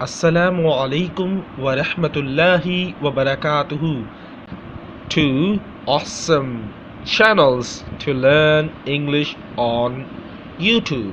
Assalamu alaikum wa rahmatullahi wa barakatuhu. Two awesome channels to learn English on YouTube.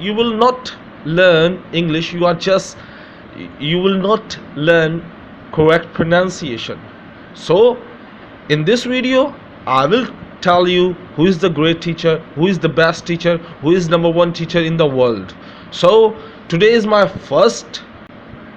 you will not learn English. You will not learn correct pronunciation. So in this video I will tell you who is the great teacher, who is the best teacher, who is number one teacher in the world. So today is my first।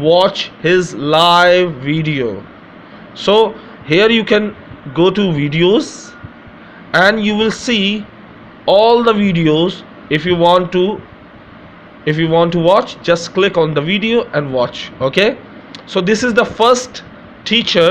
watch his live video. So here you can go to videos and you will see all the videos. If you want to watch, just click on the video and watch. Okay, so this is the first teacher।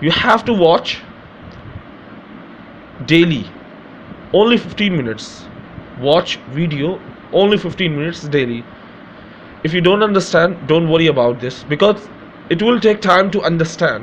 You have to watch daily, only 15 minutes. watch video only 15 minutes daily. If you don't understand, don't worry about this, because it will take time to understand.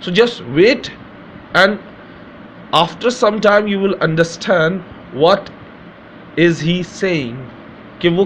So just wait, and after some time you will understand what is he saying, کہ وہ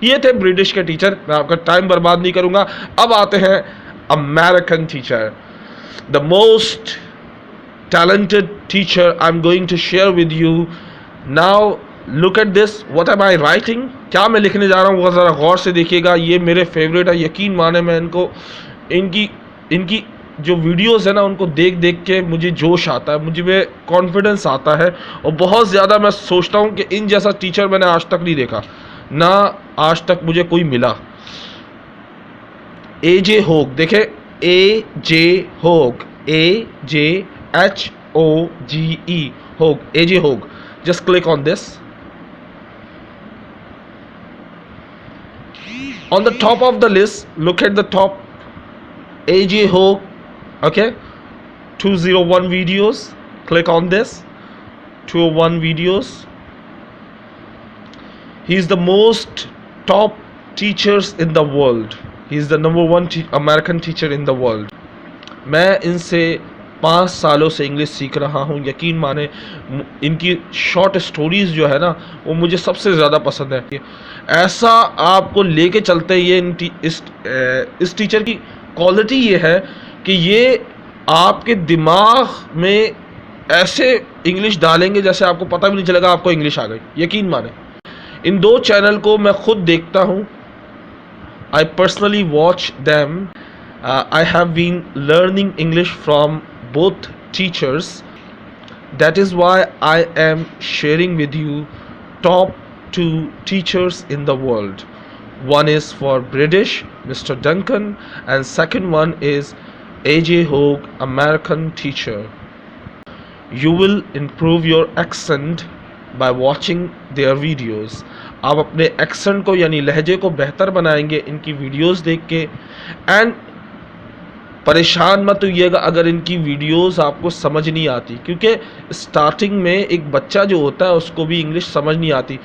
یہ تھے British کے teacher. میں آپ کا time برباد نہیں کروں گا. اب آتے ہیں American teacher, the most talented teacher I'm going to share with you. Now look at this, what am I writing, کیا میں لکھنے جا رہا ہوں وہ ذرا غور سے دیکھیے گا. یہ میرے فیوریٹ ہے, یقین مانے میں ان کی جو ویڈیوز ہیں نا, ان کو دیکھ کے مجھے جوش آتا ہے, مجھے میں کانفیڈنس آتا ہے, اور بہت زیادہ میں سوچتا ہوں کہ ان جیسا ٹیچر میں نے آج تک نہیں دیکھا, نہ آج تک مجھے کوئی ملا. اے جے ہوگ, دیکھیں اے جے ہوگ, AJHOGE, ہوگ, اے جے ہوگ. Just click on this. On the top of the list, look at the top, AJ Hogue, okay, 201 videos. Click on this, 201 videos. He is the most top teachers in the world. He is the number one American teacher in the world. میں ان سے 5 سالوں سے English سیکھ رہا ہوں. یقین مانیں ان کی شارٹ سٹوریز جو ہے نا, وہ مجھے سب سے زیادہ پسند ہے. ایسا آپ کو لے کے چلتے, یہ اس ٹیچر کی کوالٹی یہ ہے کہ یہ آپ کے دماغ میں ایسے انگلش ڈالیں گے جیسے آپ کو پتہ بھی نہیں چلے گا آپ کو انگلش آ گئی. یقین مانیں ان 2 چینل کو میں خود دیکھتا ہوں. I personally watch them. I have been learning English from both teachers. That is why I am sharing with you top 2 teachers in the world. One is for British, Mr. Duncan, and second one is AJ Hogue, American teacher. You will improve your accent by watching their videos. آپ اپنے accent کو یعنی لہجے کو بہتر بنائیں گے ان کی ویڈیوز دیکھ کے. اینڈ پریشان مت ہوئیے گا اگر ان کی ویڈیوز آپ کو سمجھ نہیں آتی, کیونکہ اسٹارٹنگ میں ایک بچہ جو ہوتا ہے اس کو بھی انگلش سمجھ نہیں آتی.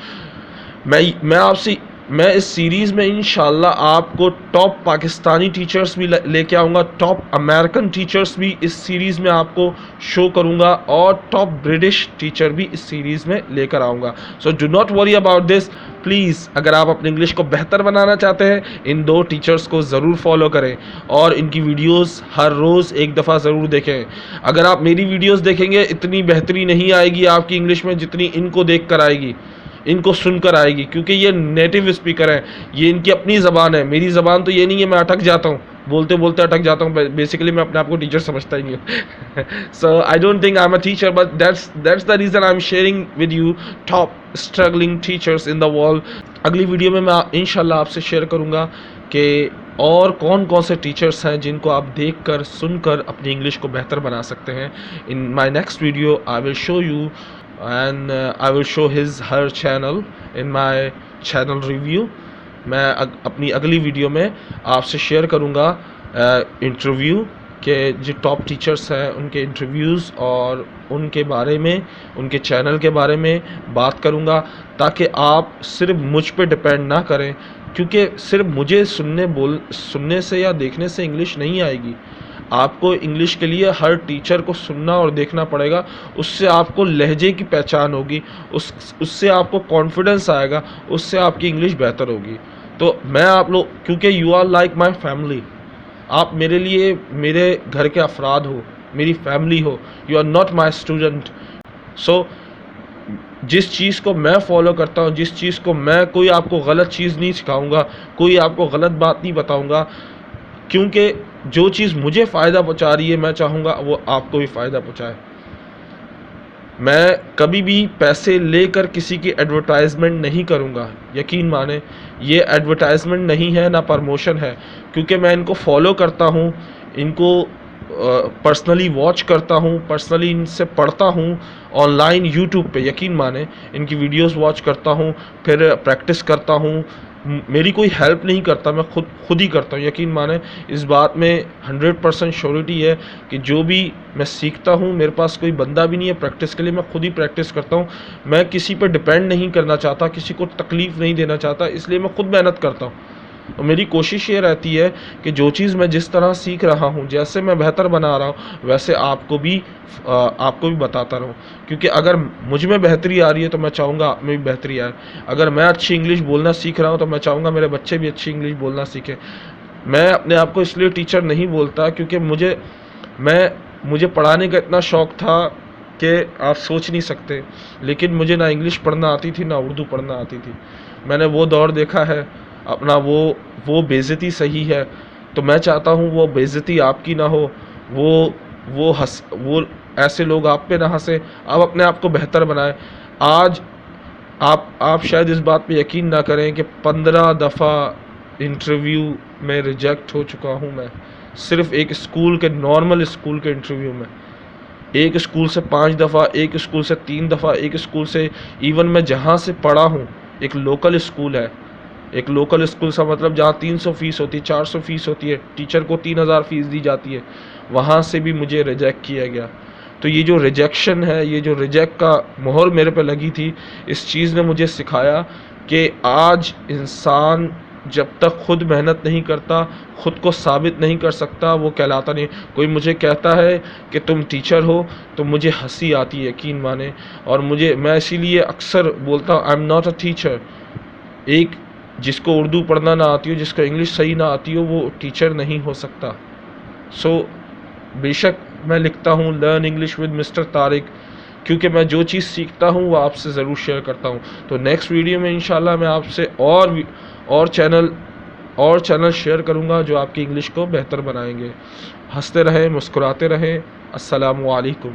میں اس سیریز میں انشاءاللہ آپ کو ٹاپ پاکستانی ٹیچرز بھی لے کے آؤں گا, ٹاپ امریکن ٹیچرز بھی اس سیریز میں آپ کو شو کروں گا, اور ٹاپ برٹش ٹیچر بھی اس سیریز میں لے کر آؤں گا. So do not worry about this. Please اگر آپ اپنے انگلش کو بہتر بنانا چاہتے ہیں, ان 2 ٹیچرز کو ضرور فالو کریں, اور ان کی ویڈیوز ہر روز ایک دفعہ ضرور دیکھیں. اگر آپ میری ویڈیوز دیکھیں گے اتنی بہتری نہیں آئے گی آپ کی انگلش میں جتنی ان کو دیکھ کر آئے گی, ان کو سن کر آئے گی, کیونکہ یہ نیٹو اسپیکر ہیں, یہ ان کی اپنی زبان ہے. میری زبان تو یہ نہیں ہے, میں اٹک جاتا ہوں, بولتے بولتے اٹک جاتا ہوں. بیسیکلی میں اپنے آپ کو ٹیچر سمجھتا ہی نہیں ہوں. So I don't think I am a teacher, but that's the reason I am sharing with you top struggling teachers in the world. اگلی ویڈیو میں انشاءاللہ آپ سے شیئر کروں گا کہ اور کون سے ٹیچرس ہیں جن کو آپ دیکھ کر سن کر اپنی انگلش کو بہتر بنا سکتے ہیں. In my next video I will show you, and I will show her channel in my channel review. میں اپنی اگلی ویڈیو میں آپ سے شیئر کروں گا انٹرویو کہ جو ٹاپ ٹیچرس ہیں ان کے انٹرویوز, اور ان کے بارے میں, ان کے چینل کے بارے میں بات کروں گا, تاکہ آپ صرف مجھ پہ ڈپینڈ نہ کریں, کیونکہ صرف مجھے سننے سے یا دیکھنے سے انگلش نہیں آئے گی. آپ کو انگلش کے لیے ہر ٹیچر کو سننا اور دیکھنا پڑے گا. اس سے آپ کو لہجے کی پہچان ہوگی, اس سے آپ کو کانفیڈنس آئے گا, اس سے آپ کی انگلش بہتر ہوگی. تو میں آپ لوگ, کیونکہ you are like my family, آپ میرے لیے میرے گھر کے افراد ہو, میری فیملی ہو, you are not my student. So جس چیز کو میں فالو کرتا ہوں, جس چیز کو میں, کوئی آپ کو غلط چیز نہیں سکھاؤں گا, کوئی آپ کو غلط بات نہیں بتاؤں گا, کیونکہ جو چیز مجھے فائدہ پہنچا رہی ہے میں چاہوں گا وہ آپ کو بھی فائدہ پہنچائے. میں کبھی بھی پیسے لے کر کسی کی ایڈورٹائزمنٹ نہیں کروں گا. یقین مانیں یہ ایڈورٹائزمنٹ نہیں ہے, نہ پرموشن ہے, کیونکہ میں ان کو فالو کرتا ہوں, ان کو پرسنلی واچ کرتا ہوں, پرسنلی ان سے پڑھتا ہوں آن لائن یوٹیوب پہ. یقین مانیں ان کی ویڈیوز واچ کرتا ہوں, پھر پریکٹس کرتا ہوں, میری کوئی ہیلپ نہیں کرتا، میں خود ہی کرتا ہوں. یقین مانیں اس بات میں 100% شیورٹی ہے کہ جو بھی میں سیکھتا ہوں میرے پاس کوئی بندہ بھی نہیں ہے پریکٹس کے لیے، میں خود ہی پریکٹس کرتا ہوں. میں کسی پہ ڈپینڈ نہیں کرنا چاہتا، کسی کو تکلیف نہیں دینا چاہتا، اس لیے میں خود محنت کرتا ہوں. اور میری کوشش یہ رہتی ہے کہ جو چیز میں جس طرح سیکھ رہا ہوں، جیسے میں بہتر بنا رہا ہوں، ویسے آپ کو بھی بتاتا رہوں. کیونکہ اگر مجھ میں بہتری آ رہی ہے تو میں چاہوں گا آپ میں بھی بہتری آئے. اگر میں اچھی انگلش بولنا سیکھ رہا ہوں تو میں چاہوں گا میرے بچے بھی اچھی انگلش بولنا سیکھیں. میں اپنے آپ کو اس لیے ٹیچر نہیں بولتا کیونکہ مجھے پڑھانے کا اتنا شوق تھا کہ آپ سوچ نہیں سکتے. لیکن مجھے نہ انگلش پڑھنا آتی تھی نہ اردو پڑھنا آتی تھی. میں نے وہ دور دیکھا ہے اپنا، وہ بے عزتی صحیح ہے. تو میں چاہتا ہوں وہ بے عزتی آپ کی نہ ہو، وہ ایسے لوگ آپ پہ نہ ہنسیں. آپ اپنے آپ کو بہتر بنائیں. آج آپ شاید اس بات پہ یقین نہ کریں کہ 15 دفعہ انٹرویو میں ریجیکٹ ہو چکا ہوں. میں صرف ایک نارمل اسکول کے انٹرویو میں، ایک اسکول سے 5 دفعہ، ایک اسکول سے 3 دفعہ، ایک اسکول سے ایون میں جہاں سے پڑھا ہوں ایک لوکل اسکول ہے. ایک لوکل اسکول سے مطلب جہاں 300 فیس ہوتی ہے، 400 فیس ہوتی ہے، ٹیچر کو 3000 فیس دی جاتی ہے، وہاں سے بھی مجھے ریجیکٹ کیا گیا. تو یہ جو ریجیکشن ہے، یہ جو ریجیکٹ کا مہر میرے پہ لگی تھی، اس چیز نے مجھے سکھایا کہ آج انسان جب تک خود محنت نہیں کرتا، خود کو ثابت نہیں کر سکتا، وہ کہلاتا نہیں. کوئی مجھے کہتا ہے کہ تم ٹیچر ہو تو مجھے ہنسی آتی ہے، یقین مانے. اور میں اسی لیے اکثر بولتا ہوں I am not a teacher. ایک جس کو اردو پڑھنا نہ آتی ہو، جس کو انگلش صحیح نہ آتی ہو، وہ ٹیچر نہیں ہو سکتا. بے شک میں لکھتا ہوں learn English with mister Tariq, کیونکہ میں جو چیز سیکھتا ہوں وہ آپ سے ضرور شیئر کرتا ہوں. تو نیکسٹ ویڈیو میں انشاءاللہ میں آپ سے اور چینل شیئر کروں گا جو آپ کی انگلش کو بہتر بنائیں گے. ہنستے رہیں، مسکراتے رہیں. السلام علیکم.